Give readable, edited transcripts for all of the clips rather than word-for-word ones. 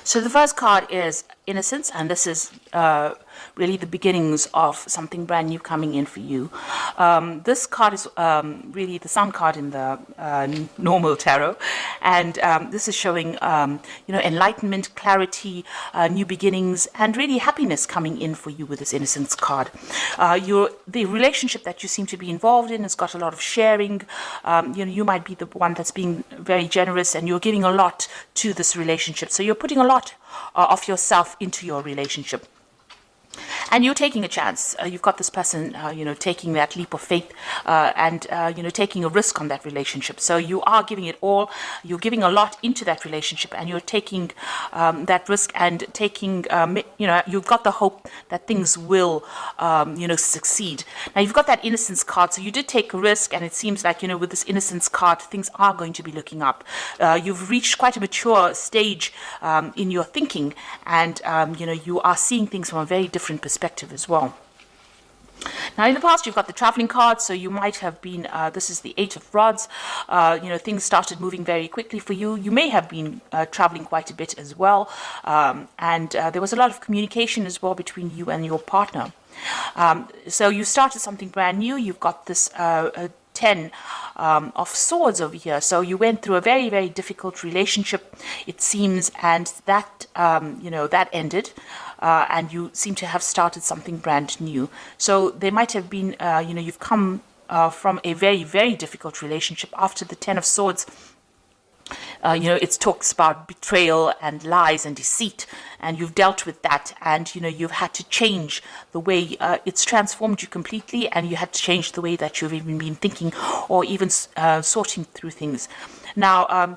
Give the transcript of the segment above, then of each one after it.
So the first card is Innocence, and this is really the beginnings of something brand new coming in for you. This card is really the sun card in the normal tarot, and this is showing enlightenment, clarity, new beginnings, and really happiness coming in for you with this Innocence card. The relationship that you seem to be involved in has got a lot of sharing. You might be the one that's being very generous, and you're giving a lot to this relationship. So you're putting a lot of yourself into your relationship. And you're taking a chance. You've got this person, taking that leap of faith and taking a risk on that relationship. So you are giving it all. You're giving a lot into that relationship, and you're taking that risk and taking, you've got the hope that things will, succeed. Now, you've got that Innocence card. So you did take a risk, and it seems like, with this Innocence card, things are going to be looking up. You've reached quite a mature stage in your thinking, and, you are seeing things from a very different perspective as well. Now, in the past, you've got the traveling card, so you might have been, this is the Eight of Rods, things started moving very quickly for you. You may have been traveling quite a bit as well, and there was a lot of communication as well between you and your partner. So you started something brand new. You've got this 10 of Swords over here. So you went through a very, very difficult relationship, it seems, and that, that ended. And you seem to have started something brand new. So there might have been, you've come from a very, very difficult relationship. After the 10 of Swords, it talks about betrayal and lies and deceit, and you've dealt with that, and you've had to change the way it's transformed you completely, and you had to change the way that you've even been thinking or even sorting through things. Now,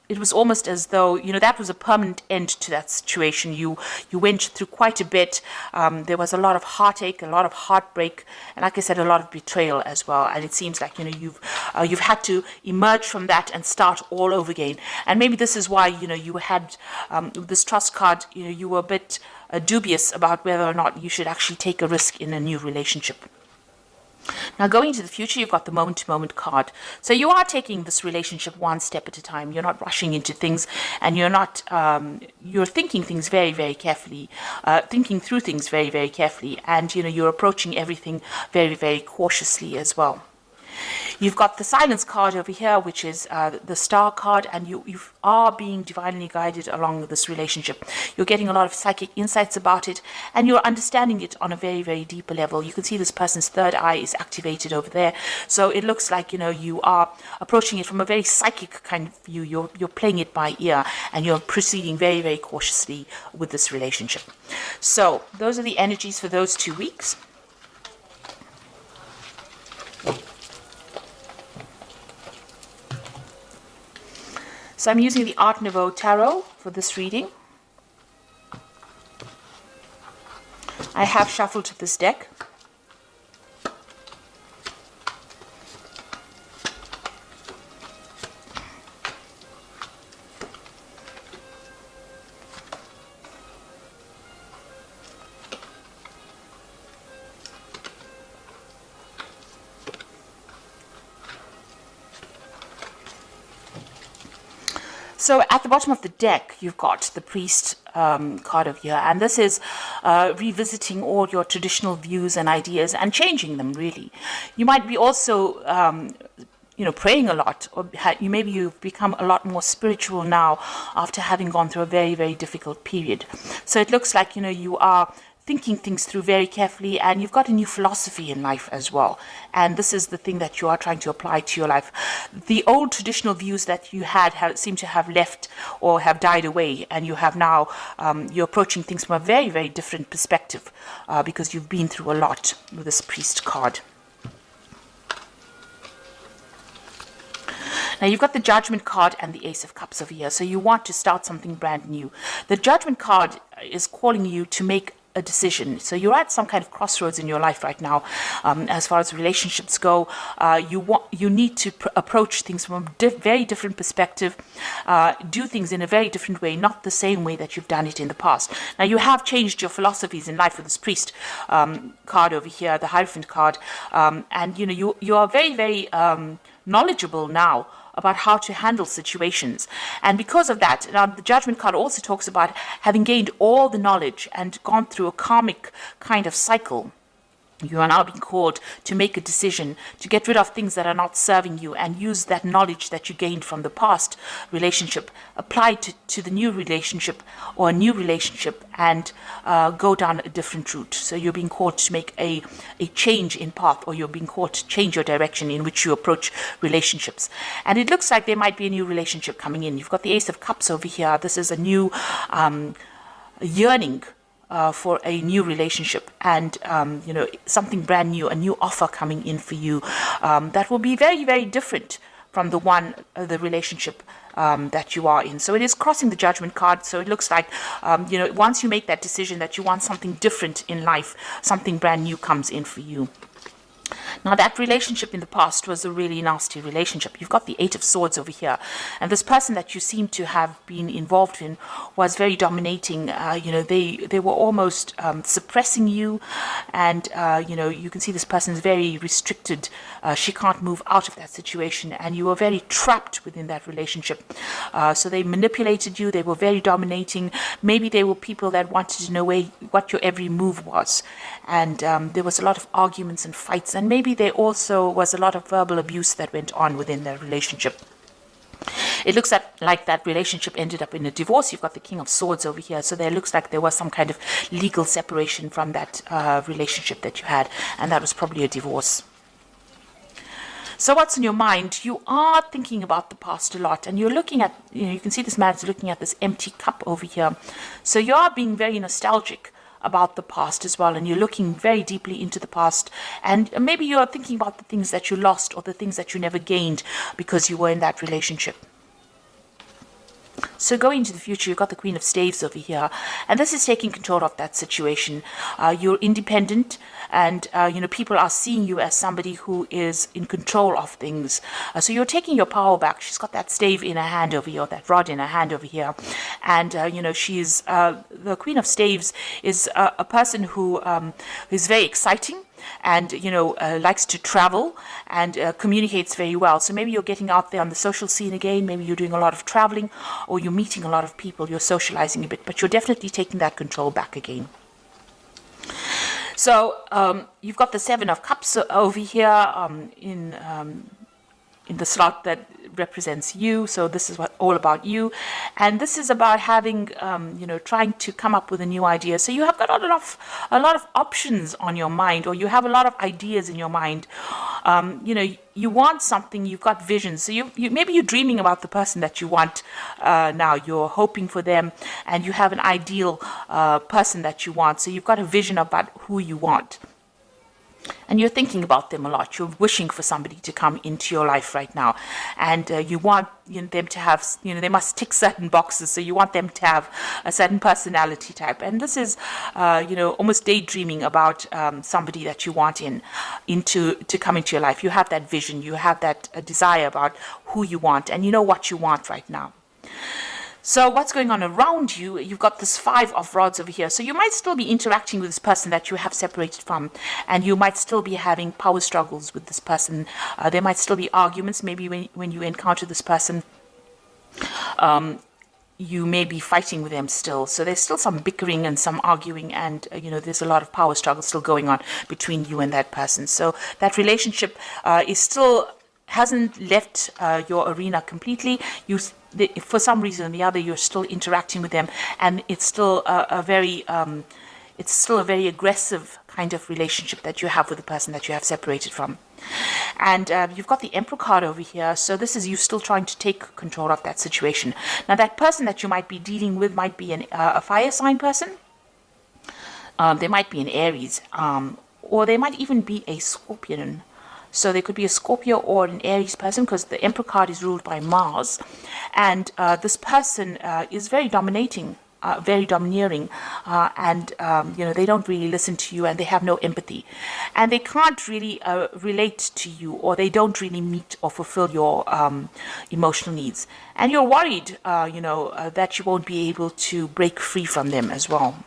it was almost as though, that was a permanent end to that situation. You went through quite a bit. There was a lot of heartache, a lot of heartbreak, and like I said, a lot of betrayal as well. And it seems like, you've had to emerge from that and start all over again. And maybe this is why, you had this Trust card, you were a bit dubious about whether or not you should actually take a risk in a new relationship. Now, going into the future, you've got the moment-to-moment card. So you are taking this relationship one step at a time. You're not rushing into things, and you're not, you're thinking things very, very carefully, thinking through things very, very carefully, and, you're approaching everything very, very cautiously as well. You've got the Silence card over here, which is the Star card, and you are being divinely guided along this relationship. You're getting a lot of psychic insights about it, and you're understanding it on a very, very deeper level. You can see this person's third eye is activated over there. So it looks like, you are approaching it from a very psychic kind of view. You're playing it by ear, and you're proceeding very, very cautiously with this relationship. So those are the energies for those 2 weeks. So I'm using the Art Nouveau Tarot for this reading. I have shuffled this deck. So at the bottom of the deck, you've got the Priest card over here, and this is revisiting all your traditional views and ideas and changing them, really. You might be also, praying a lot, or maybe you've become a lot more spiritual now after having gone through a very, very difficult period. So it looks like, you are thinking things through very carefully, and you've got a new philosophy in life as well. And this is the thing that you are trying to apply to your life. The old traditional views that you had seem to have left or have died away, and you have now, you're approaching things from a very, very different perspective because you've been through a lot with this Priest card. Now, you've got the Judgment card and the Ace of Cups over here, so you want to start something brand new. The Judgment card is calling you to make a decision. So you're at some kind of crossroads in your life right now. As far as relationships go, you need to approach things from a very different perspective, do things in a very different way, not the same way that you've done it in the past. Now, you have changed your philosophies in life with this Priest card over here, the Hierophant card, and you are very, very knowledgeable now about how to handle situations. And because of that, now the Judgment card also talks about having gained all the knowledge and gone through a karmic kind of cycle. You are now being called to make a decision, to get rid of things that are not serving you and use that knowledge that you gained from the past relationship, apply to the new relationship or a new relationship, and go down a different route. So you're being called to make a change in path, or you're being called to change your direction in which you approach relationships. And it looks like there might be a new relationship coming in. You've got the Ace of Cups over here. This is a new yearning for a new relationship, and something brand new, a new offer coming in for you that will be very, very different from the relationship that you are in. So it is crossing the Judgment card. So it looks like once you make that decision that you want something different in life, something brand new comes in for you. Now, that relationship in the past was a really nasty relationship. You've got the Eight of Swords over here. And this person that you seem to have been involved in was very dominating. They were almost suppressing you. And, you can see this person is very restricted. She can't move out of that situation. And you were very trapped within that relationship. So they manipulated you. They were very dominating. Maybe they were people that wanted to know what your every move was. And there was a lot of arguments and fights. And maybe there also was a lot of verbal abuse that went on within their relationship. It looks like that relationship ended up in a divorce. You've got the King of Swords over here. So there looks like there was some kind of legal separation from that relationship that you had. And that was probably a divorce. So what's in your mind? You are thinking about the past a lot. And you're looking at, you can see this man is looking at this empty cup over here. So you are being very nostalgic about the past as well, and you're looking very deeply into the past, and maybe you're thinking about the things that you lost or the things that you never gained because you were in that relationship. So going into the future, you've got the Queen of Staves over here, and this is taking control of that situation. You're independent, and people are seeing you as somebody who is in control of things. So you're taking your power back. She's got that stave in her hand over here, that rod in her hand over here, and she's the Queen of Staves is a person who is very exciting, and likes to travel and communicates very well. So maybe you're getting out there on the social scene again, maybe you're doing a lot of traveling, or you're meeting a lot of people, you're socializing a bit, but you're definitely taking that control back again. So you've got the Seven of Cups over here in the slot that represents you. So this is all about you, and this is about having trying to come up with a new idea. So you have got a lot of options on your mind, or you have a lot of ideas in your mind. You want something, you've got visions. So you maybe you're dreaming about the person that you want now. You're hoping for them, and you have an ideal person that you want. So you've got a vision about who you want. And you're thinking about them a lot. You're wishing for somebody to come into your life right now. And you want them to have, they must tick certain boxes. So you want them to have a certain personality type. And this is, almost daydreaming about somebody that you want to come into your life. You have that vision. You have that desire about who you want. And you know what you want right now. So what's going on around you? You've got this Five of Rods over here. So you might still be interacting with this person that you have separated from, and you might still be having power struggles with this person. There might still be arguments. Maybe when you encounter this person, you may be fighting with them still. So there's still some bickering and some arguing, and there's a lot of power struggle still going on between you and that person. So that relationship is still hasn't left your arena completely. For some reason or the other, you're still interacting with them, and it's still a very aggressive kind of relationship that you have with the person that you have separated from. And you've got the Emperor card over here. So this is you still trying to take control of that situation. Now, that person that you might be dealing with might be a fire sign person. They might be an Aries, or they might even be a Scorpion. So there could be a Scorpio or an Aries person, because the Emperor card is ruled by Mars. And this person is very dominating, very domineering, and they don't really listen to you, and they have no empathy. And they can't really relate to you, or they don't really meet or fulfill your emotional needs. And you're worried, that you won't be able to break free from them as well.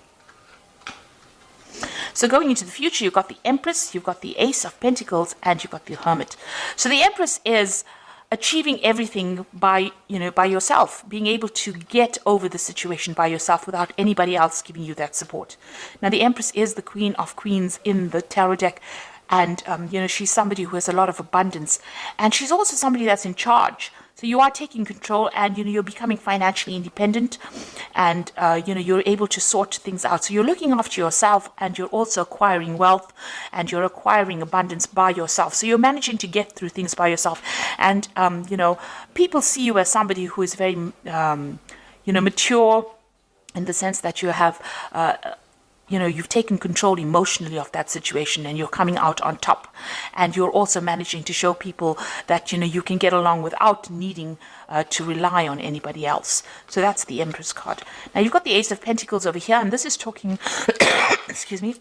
So going into the future, you've got the Empress, you've got the Ace of Pentacles, and you've got the Hermit. So the Empress is achieving everything by, by yourself, being able to get over the situation by yourself without anybody else giving you that support. Now, the Empress is the Queen of Queens in the tarot deck, and she's somebody who has a lot of abundance, and she's also somebody that's in charge. So you are taking control, and you're becoming financially independent, and you're able to sort things out. So you're looking after yourself, and you're also acquiring wealth, and you're acquiring abundance by yourself. So you're managing to get through things by yourself, and people see you as somebody who is very mature, in the sense that you have you've taken control emotionally of that situation, and you're coming out on top. And you're also managing to show people that, you can get along without needing to rely on anybody else. So that's the Empress card. Now, you've got the Ace of Pentacles over here, and this is talking, excuse me,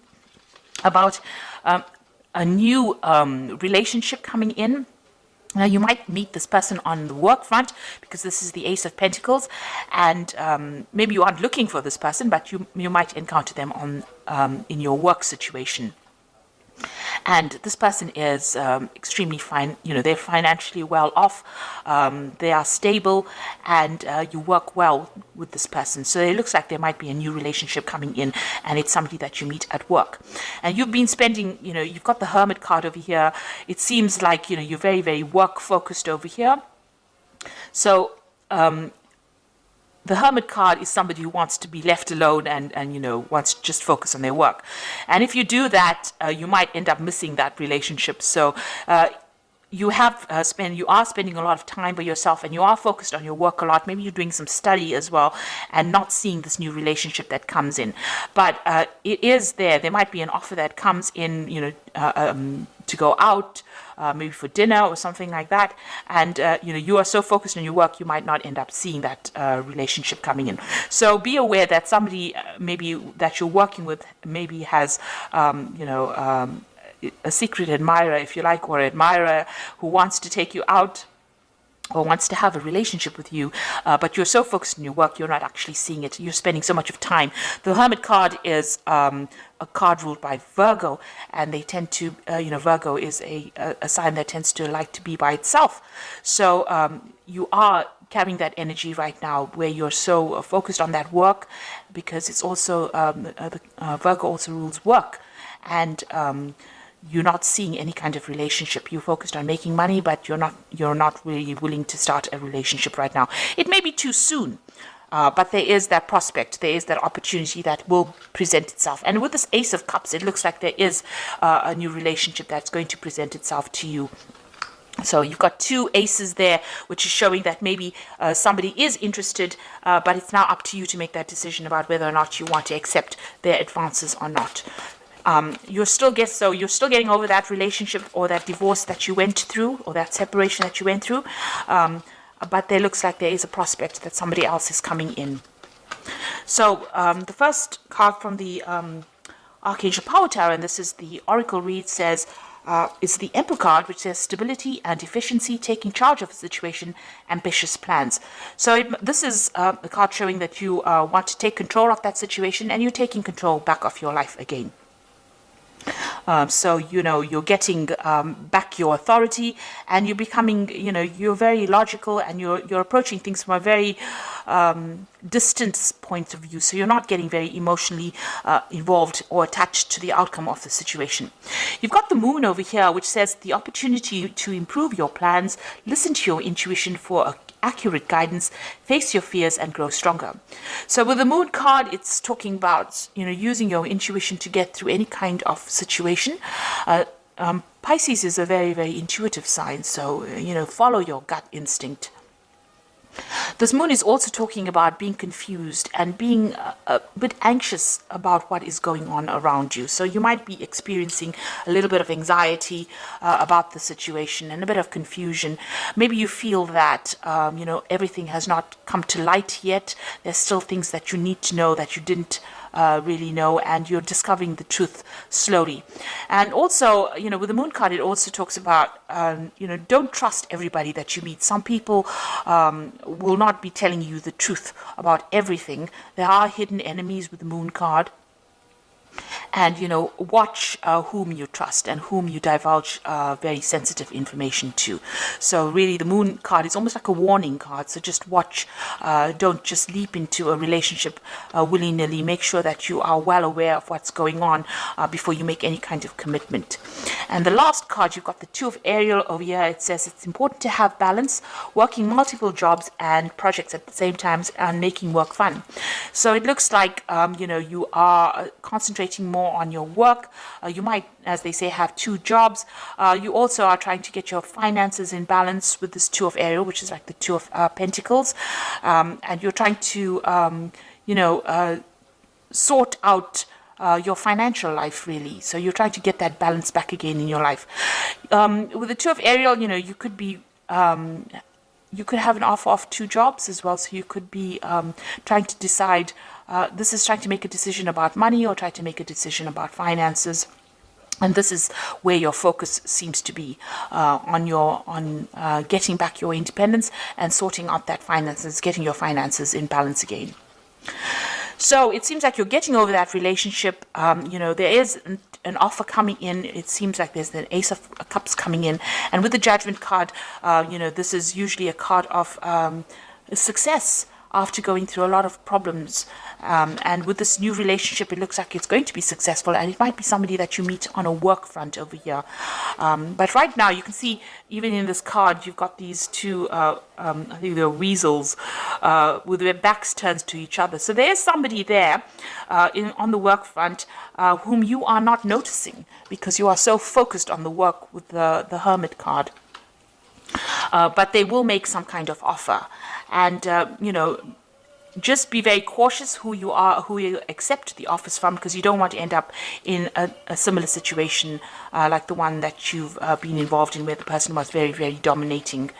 about a new relationship coming in. Now, you might meet this person on the work front, because this is the Ace of Pentacles, and maybe you aren't looking for this person, but you might encounter them on in your work situation. And this person is extremely fine. They're financially well off. They are stable, and you work well with this person. So it looks like there might be a new relationship coming in, and it's somebody that you meet at work. And you've been spending, you've got the Hermit card over here. It seems like, you're very, very work focused over here. So, the Hermit card is somebody who wants to be left alone and wants to just focus on their work. And if you do that, you might end up missing that relationship. So you are spending a lot of time by yourself, and you are focused on your work a lot. Maybe you're doing some study as well, and not seeing this new relationship that comes in. But it is there. There might be an offer that comes in, to go out, maybe for dinner or something like that. And, you are so focused on your work, you might not end up seeing that relationship coming in. So be aware that somebody maybe that you're working with maybe has, a secret admirer, if you like, or admirer who wants to take you out or wants to have a relationship with you, but you're so focused on your work, you're not actually seeing it. You're spending so much of time. The Hermit card is a card ruled by Virgo, and they tend to, Virgo is a sign that tends to like to be by itself. So you are carrying that energy right now, where you're so focused on that work, because it's also, Virgo also rules work. And you're not seeing any kind of relationship. You're focused on making money, but you're not really willing to start a relationship right now. It may be too soon, but there is that prospect, there is that opportunity that will present itself. And with this Ace of Cups, it looks like there is a new relationship that's going to present itself to you. So you've got two aces there, which is showing that maybe somebody is interested, but it's now up to you to make that decision about whether or not you want to accept their advances or not. You're still getting over that relationship or that divorce that you went through, or that separation that you went through, but there looks like there is a prospect that somebody else is coming in. So the first card from the Archangel Power Tower, and this is the Oracle read, says it's the Emperor card, which says stability and efficiency, taking charge of a situation, ambitious plans. So this is a card showing that you want to take control of that situation, and you're taking control back of your life again. So, you're getting back your authority, and you're becoming, you're very logical, and you're approaching things from a very distant point of view. So you're not getting very emotionally involved or attached to the outcome of the situation. You've got the Moon over here, which says the opportunity to improve your plans, listen to your intuition for accurate guidance, face your fears, and grow stronger. So with the Moon card, it's talking about, using your intuition to get through any kind of situation. Pisces is a very, very intuitive sign, so, follow your gut instinct. This Moon is also talking about being confused and being a bit anxious about what is going on around you. So you might be experiencing a little bit of anxiety about the situation and a bit of confusion. Maybe you feel that, everything has not come to light yet. There's still things that you need to know that you didn't really know, and you're discovering the truth slowly. And also, with the Moon card, it also talks about, don't trust everybody that you meet. Some people will not be telling you the truth about everything. There are hidden enemies with the Moon card. And watch whom you trust and whom you divulge very sensitive information to. So really the Moon card is almost like a warning card, so just watch. Don't just leap into a relationship willy-nilly. Make sure that you are well aware of what's going on before you make any kind of commitment. And the last card, you've got the Two of Ariel over here. It says it's important to have balance, working multiple jobs and projects at the same time, and making work fun. So it looks like you are concentrating more on your work. You might, as they say, have two jobs. You also are trying to get your finances in balance with this Two of Ariel, which is like the Two of Pentacles, and you're trying to sort out your financial life, really. So you're trying to get that balance back again in your life. With the Two of Ariel, you could be you could have an offer of two jobs as well. So you could be trying to decide. This is trying to make a decision about money, or try to make a decision about finances. And this is where your focus seems to be, on getting back your independence and sorting out that finances, getting your finances in balance again. So it seems like you're getting over that relationship. There is an offer coming in. It seems like there's an Ace of Cups coming in. And with the Judgment card, this is usually a card of success after going through a lot of problems. And with this new relationship, it looks like it's going to be successful, and it might be somebody that you meet on a work front over here. But right now, you can see, even in this card, you've got these two, I think they're weasels, with their backs turned to each other. So there's somebody there on the work front whom you are not noticing because you are so focused on the work with the Hermit card. But they will make some kind of offer. And, just be very cautious who you accept the offers from, because you don't want to end up in a similar situation like the one that you've been involved in, where the person was very, very dominating.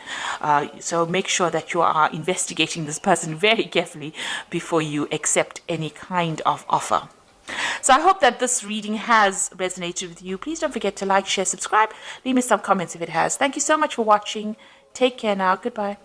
So make sure that you are investigating this person very carefully before you accept any kind of offer. So I hope that this reading has resonated with you. Please don't forget to like, share, subscribe. Leave me some comments if it has. Thank you so much for watching. Take care now. Goodbye.